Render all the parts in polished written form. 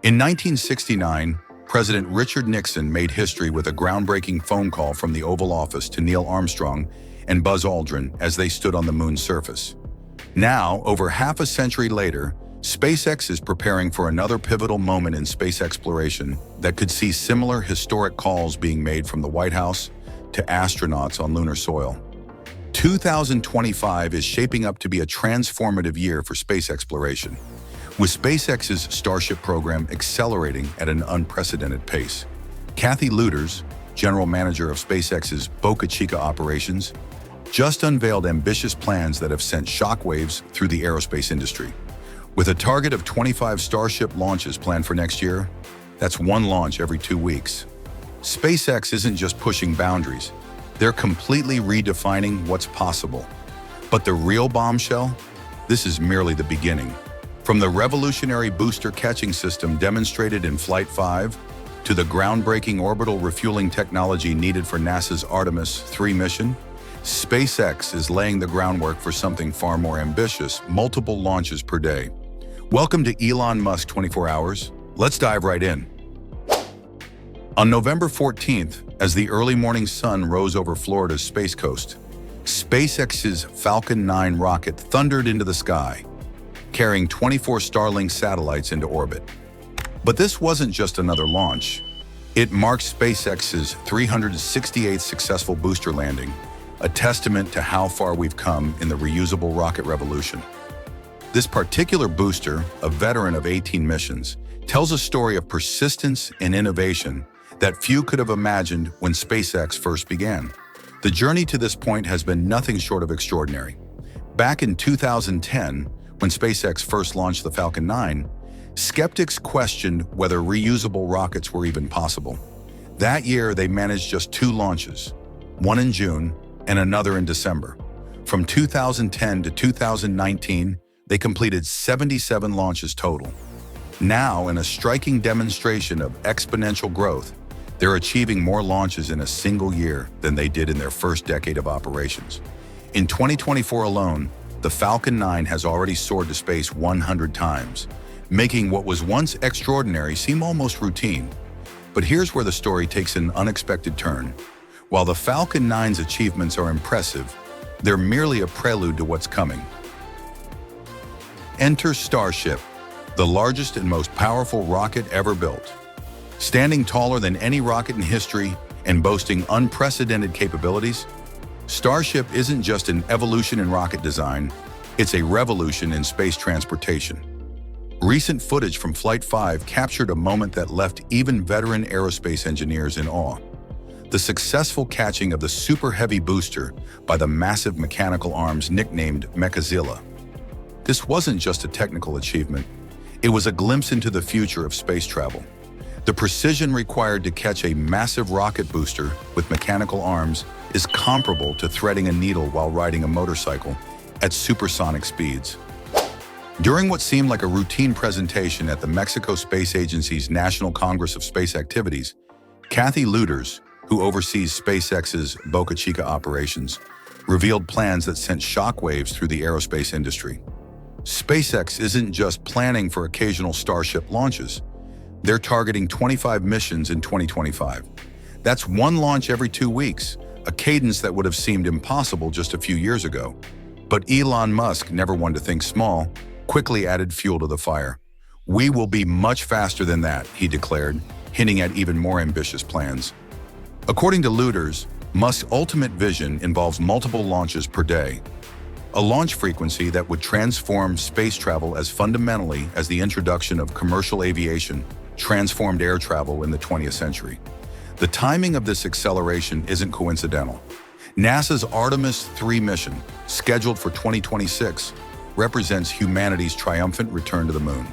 In 1969, President Richard Nixon made history with a groundbreaking phone call from the Oval Office to Neil Armstrong and Buzz Aldrin as they stood on the moon's surface. Now, over half a century later, SpaceX is preparing for another pivotal moment in space exploration that could see similar historic calls being made from the White House to astronauts on lunar soil. 2025 is shaping up to be a transformative year for space exploration, with SpaceX's Starship program accelerating at an unprecedented pace. Kathy Lueders, general manager of SpaceX's Boca Chica operations, just unveiled ambitious plans that have sent shockwaves through the aerospace industry. With a target of 25 Starship launches planned for next year, that's one launch every 2 weeks. SpaceX isn't just pushing boundaries, they're completely redefining what's possible. But the real bombshell? This is merely the beginning. From the revolutionary booster catching system demonstrated in Flight 5 to the groundbreaking orbital refueling technology needed for NASA's Artemis 3 mission, SpaceX is laying the groundwork for something far more ambitious: multiple launches per day. Welcome to Elon Musk 24 Hours. Let's dive right in. On November 14th, as the early morning sun rose over Florida's Space Coast, SpaceX's Falcon 9 rocket thundered into the sky, carrying 24 Starlink satellites into orbit. But this wasn't just another launch. It marked SpaceX's 368th successful booster landing, a testament to how far we've come in the reusable rocket revolution. This particular booster, a veteran of 18 missions, tells a story of persistence and innovation that few could have imagined when SpaceX first began. The journey to this point has been nothing short of extraordinary. Back in 2010, when SpaceX first launched the Falcon 9, skeptics questioned whether reusable rockets were even possible. That year, they managed just 2 launches, one in June and another in December. From 2010 to 2019, they completed 77 launches total. Now, in a striking demonstration of exponential growth, they're achieving more launches in a single year than they did in their first decade of operations. In 2024 alone, the Falcon 9 has already soared to space 100 times, making what was once extraordinary seem almost routine. But here's where the story takes an unexpected turn. While the Falcon 9's achievements are impressive, they're merely a prelude to what's coming. Enter Starship, the largest and most powerful rocket ever built. Standing taller than any rocket in history and boasting unprecedented capabilities, Starship isn't just an evolution in rocket design, it's a revolution in space transportation. Recent footage from Flight 5 captured a moment that left even veteran aerospace engineers in awe. The successful catching of the super heavy booster by the massive mechanical arms nicknamed Mechazilla. This wasn't just a technical achievement, it was a glimpse into the future of space travel. The precision required to catch a massive rocket booster with mechanical arms is comparable to threading a needle while riding a motorcycle at supersonic speeds. During what seemed like a routine presentation at the Mexico Space Agency's National Congress of Space Activities, Kathy Lueders, who oversees SpaceX's Boca Chica operations, revealed plans that sent shockwaves through the aerospace industry. SpaceX isn't just planning for occasional Starship launches. They're targeting 25 missions in 2025. That's one launch every 2 weeks, a cadence that would have seemed impossible just a few years ago. But Elon Musk, never one to think small, quickly added fuel to the fire. "We will be much faster than that," he declared, hinting at even more ambitious plans. According to Lueders, Musk's ultimate vision involves multiple launches per day, a launch frequency that would transform space travel as fundamentally as the introduction of commercial aviation transformed air travel in the 20th century. The timing of this acceleration isn't coincidental. NASA's Artemis 3 mission, scheduled for 2026, represents humanity's triumphant return to the moon.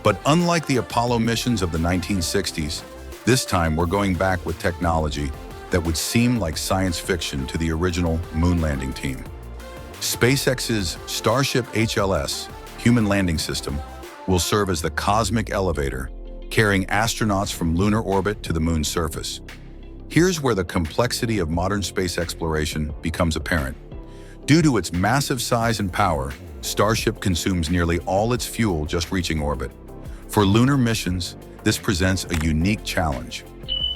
But unlike the Apollo missions of the 1960s, this time we're going back with technology that would seem like science fiction to the original moon landing team. SpaceX's Starship HLS, Human Landing System, will serve as the cosmic elevator, carrying astronauts from lunar orbit to the moon's surface. Here's where the complexity of modern space exploration becomes apparent. Due to its massive size and power, Starship consumes nearly all its fuel just reaching orbit. For lunar missions, this presents a unique challenge,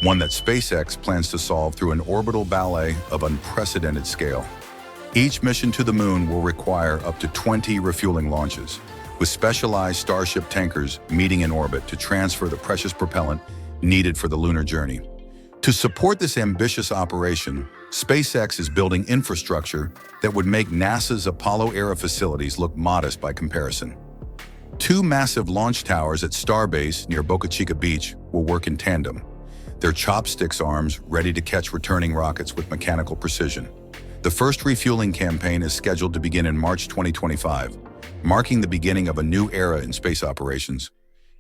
one that SpaceX plans to solve through an orbital ballet of unprecedented scale. Each mission to the moon will require up to 20 refueling launches, with specialized Starship tankers meeting in orbit to transfer the precious propellant needed for the lunar journey. To support this ambitious operation, SpaceX is building infrastructure that would make NASA's Apollo-era facilities look modest by comparison. Two massive launch towers at Starbase near Boca Chica Beach will work in tandem, their chopsticks arms ready to catch returning rockets with mechanical precision. The first refueling campaign is scheduled to begin in March 2025, marking the beginning of a new era in space operations.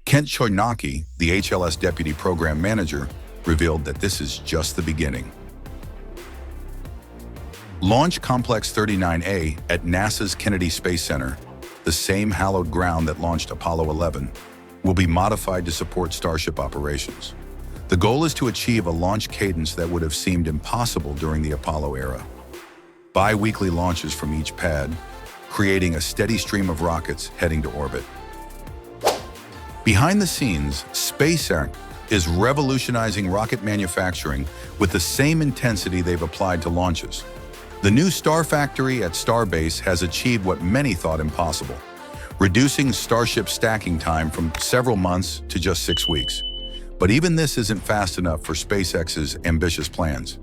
Kent Chornacki, the HLS Deputy Program Manager, revealed that this is just the beginning. Launch Complex 39A at NASA's Kennedy Space Center, the same hallowed ground that launched Apollo 11, will be modified to support Starship operations. The goal is to achieve a launch cadence that would have seemed impossible during the Apollo era. Bi-weekly launches from each pad, creating a steady stream of rockets heading to orbit. Behind the scenes, SpaceX is revolutionizing rocket manufacturing with the same intensity they've applied to launches. The new Star Factory at Starbase has achieved what many thought impossible, reducing Starship stacking time from several months to just 6 weeks. But even this isn't fast enough for SpaceX's ambitious plans.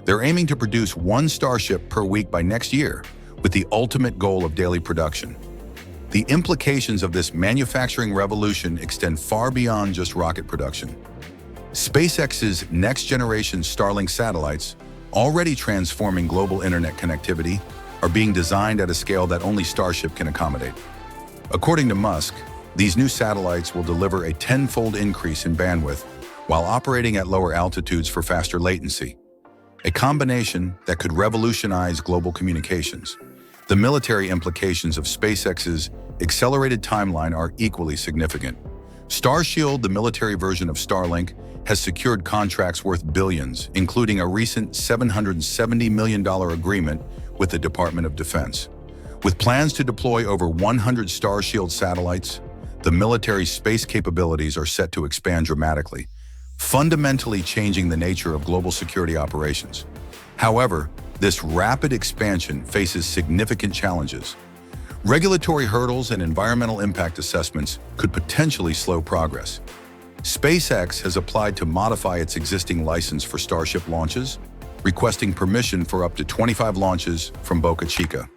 They're aiming to produce 1 Starship per week by next year, with the ultimate goal of daily production. The implications of this manufacturing revolution extend far beyond just rocket production. SpaceX's next-generation Starlink satellites, already transforming global internet connectivity, are being designed at a scale that only Starship can accommodate. According to Musk, these new satellites will deliver a 10-fold increase in bandwidth while operating at lower altitudes for faster latency, a combination that could revolutionize global communications. The military implications of SpaceX's accelerated timeline are equally significant. Starshield, the military version of Starlink, has secured contracts worth billions, including a recent $770 million agreement with the Department of Defense. With plans to deploy over 100 Starshield satellites, the military's space capabilities are set to expand dramatically, fundamentally changing the nature of global security operations. However, this rapid expansion faces significant challenges. Regulatory hurdles and environmental impact assessments could potentially slow progress. SpaceX has applied to modify its existing license for Starship launches, requesting permission for up to 25 launches from Boca Chica.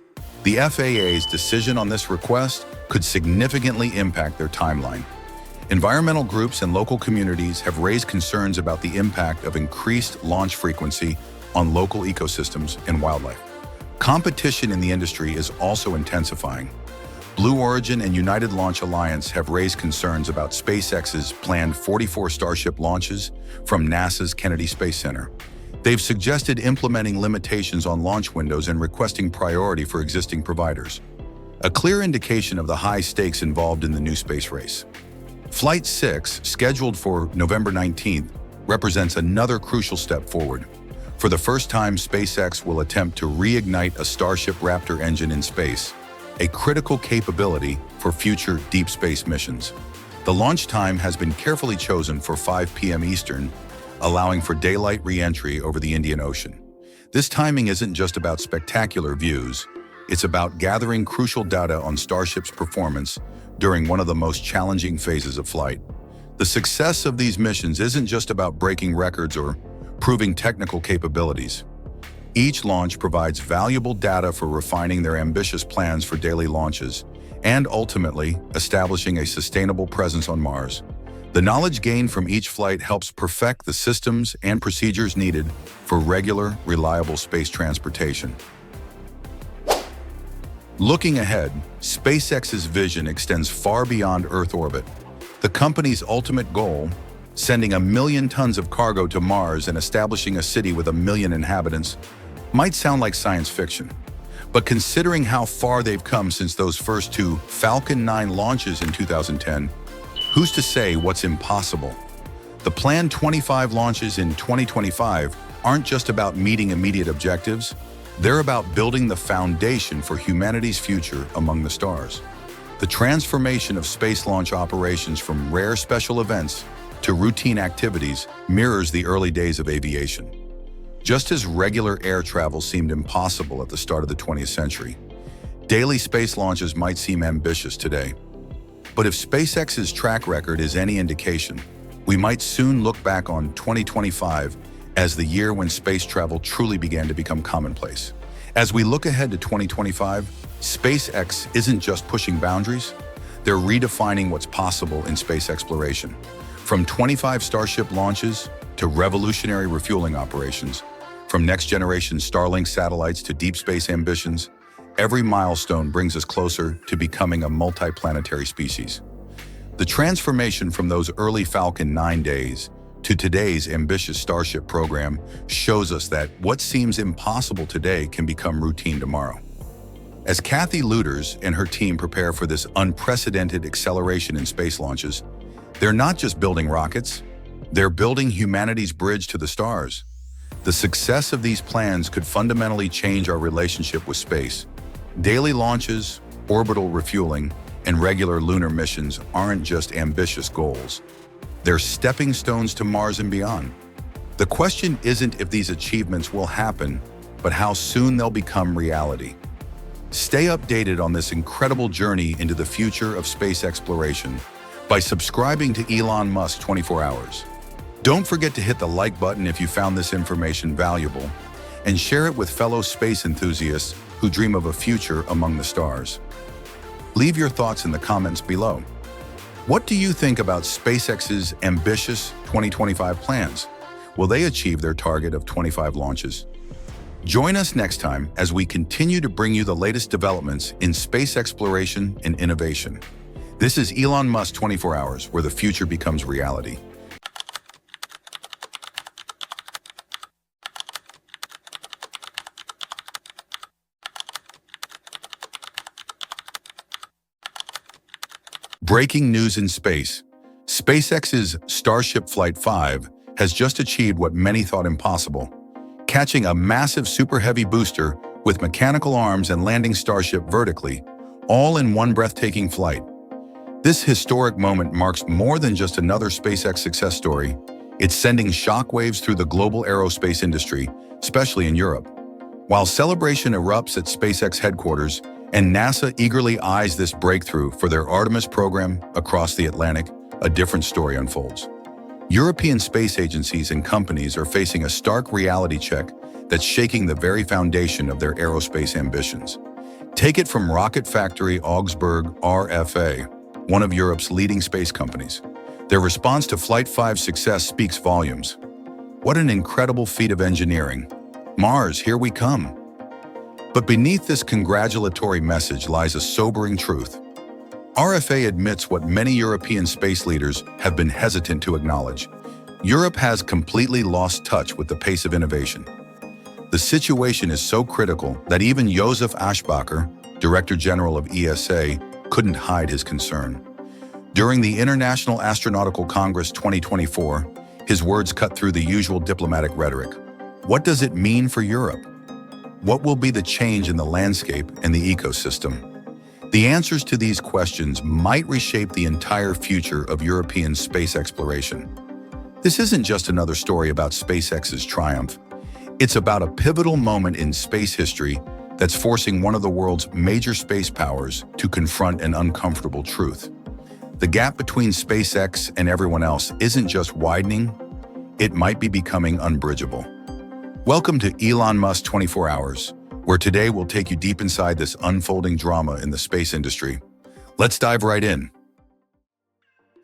The FAA's decision on this request could significantly impact their timeline. Environmental groups and local communities have raised concerns about the impact of increased launch frequency on local ecosystems and wildlife. Competition in the industry is also intensifying. Blue Origin and United Launch Alliance have raised concerns about SpaceX's planned 44 Starship launches from NASA's Kennedy Space Center. They've suggested implementing limitations on launch windows and requesting priority for existing providers, a clear indication of the high stakes involved in the new space race. Flight 6, scheduled for November 19th, represents another crucial step forward. For the first time, SpaceX will attempt to reignite a Starship Raptor engine in space, a critical capability for future deep space missions. The launch time has been carefully chosen for 5 p.m. Eastern, allowing for daylight re-entry over the Indian Ocean. This timing isn't just about spectacular views, it's about gathering crucial data on Starship's performance during one of the most challenging phases of flight. The success of these missions isn't just about breaking records or proving technical capabilities. Each launch provides valuable data for refining their ambitious plans for daily launches and ultimately establishing a sustainable presence on Mars. The knowledge gained from each flight helps perfect the systems and procedures needed for regular, reliable space transportation. Looking ahead, SpaceX's vision extends far beyond Earth orbit. The company's ultimate goal, sending 1 million tons of cargo to Mars and establishing a city with 1 million inhabitants, might sound like science fiction. But considering how far they've come since those first 2 Falcon 9 launches in 2010, who's to say what's impossible? The planned 25 launches in 2025 aren't just about meeting immediate objectives, they're about building the foundation for humanity's future among the stars. The transformation of space launch operations from rare special events to routine activities mirrors the early days of aviation. Just as regular air travel seemed impossible at the start of the 20th century, daily space launches might seem ambitious today. But if SpaceX's track record is any indication, we might soon look back on 2025 as the year when space travel truly began to become commonplace. As we look ahead to 2025, SpaceX isn't just pushing boundaries, they're redefining what's possible in space exploration. From 25 Starship launches to revolutionary refueling operations, from next-generation Starlink satellites to deep space ambitions, every milestone brings us closer to becoming a multiplanetary species. The transformation from those early Falcon 9 days to today's ambitious Starship program shows us that what seems impossible today can become routine tomorrow. As Kathy Lueders and her team prepare for this unprecedented acceleration in space launches, they're not just building rockets, they're building humanity's bridge to the stars. The success of these plans could fundamentally change our relationship with space. Daily launches, orbital refueling, and regular lunar missions aren't just ambitious goals. They're stepping stones to Mars and beyond. The question isn't if these achievements will happen, but how soon they'll become reality. Stay updated on this incredible journey into the future of space exploration by subscribing to Elon Musk 24 Hours. Don't forget to hit the like button if you found this information valuable, and share it with fellow space enthusiasts who dream of a future among the stars. Leave your thoughts in the comments below. What do you think about SpaceX's ambitious 2025 plans? Will they achieve their target of 25 launches? Join us next time as we continue to bring you the latest developments in space exploration and innovation. This is Elon Musk 24 Hours, where the future becomes reality. Breaking news in space. SpaceX's Starship Flight 5 has just achieved what many thought impossible, catching a massive super heavy booster with mechanical arms and landing Starship vertically, all in one breathtaking flight. This historic moment marks more than just another SpaceX success story. It's sending shockwaves through the global aerospace industry, especially in Europe. While celebration erupts at SpaceX headquarters and NASA eagerly eyes this breakthrough for their Artemis program across the Atlantic, a different story unfolds. European space agencies and companies are facing a stark reality check that's shaking the very foundation of their aerospace ambitions. Take it from rocket factory Augsburg RFA, one of Europe's leading space companies. Their response to Flight 5's success speaks volumes. What an incredible feat of engineering. Mars, here we come. But beneath this congratulatory message lies a sobering truth. RFA admits what many European space leaders have been hesitant to acknowledge. Europe has completely lost touch with the pace of innovation. The situation is so critical that even Josef Aschbacher, Director General of ESA, couldn't hide his concern. During the International Astronautical Congress 2024, his words cut through the usual diplomatic rhetoric. What does it mean for Europe? What will be the change in the landscape and the ecosystem? The answers to these questions might reshape the entire future of European space exploration. This isn't just another story about SpaceX's triumph. It's about a pivotal moment in space history that's forcing one of the world's major space powers to confront an uncomfortable truth. The gap between SpaceX and everyone else isn't just widening, it might be becoming unbridgeable. Welcome to Elon Musk 24 Hours, where today we'll take you deep inside this unfolding drama in the space industry. Let's dive right in.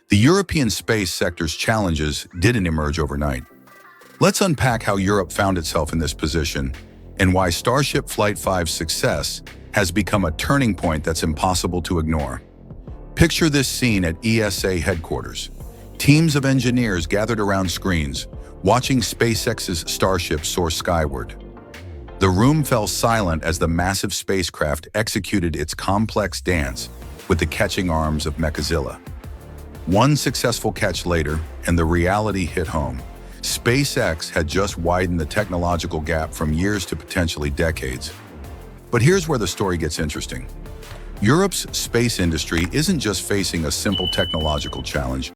The European space sector's challenges didn't emerge overnight. Let's unpack how Europe found itself in this position and why Starship Flight 5's success has become a turning point that's impossible to ignore. Picture this scene at ESA headquarters. Teams of engineers gathered around screens, watching SpaceX's Starship soar skyward. The room fell silent as the massive spacecraft executed its complex dance with the catching arms of Mechazilla. One successful catch later, and the reality hit home. SpaceX had just widened the technological gap from years to potentially decades. But here's where the story gets interesting. Europe's space industry isn't just facing a simple technological challenge,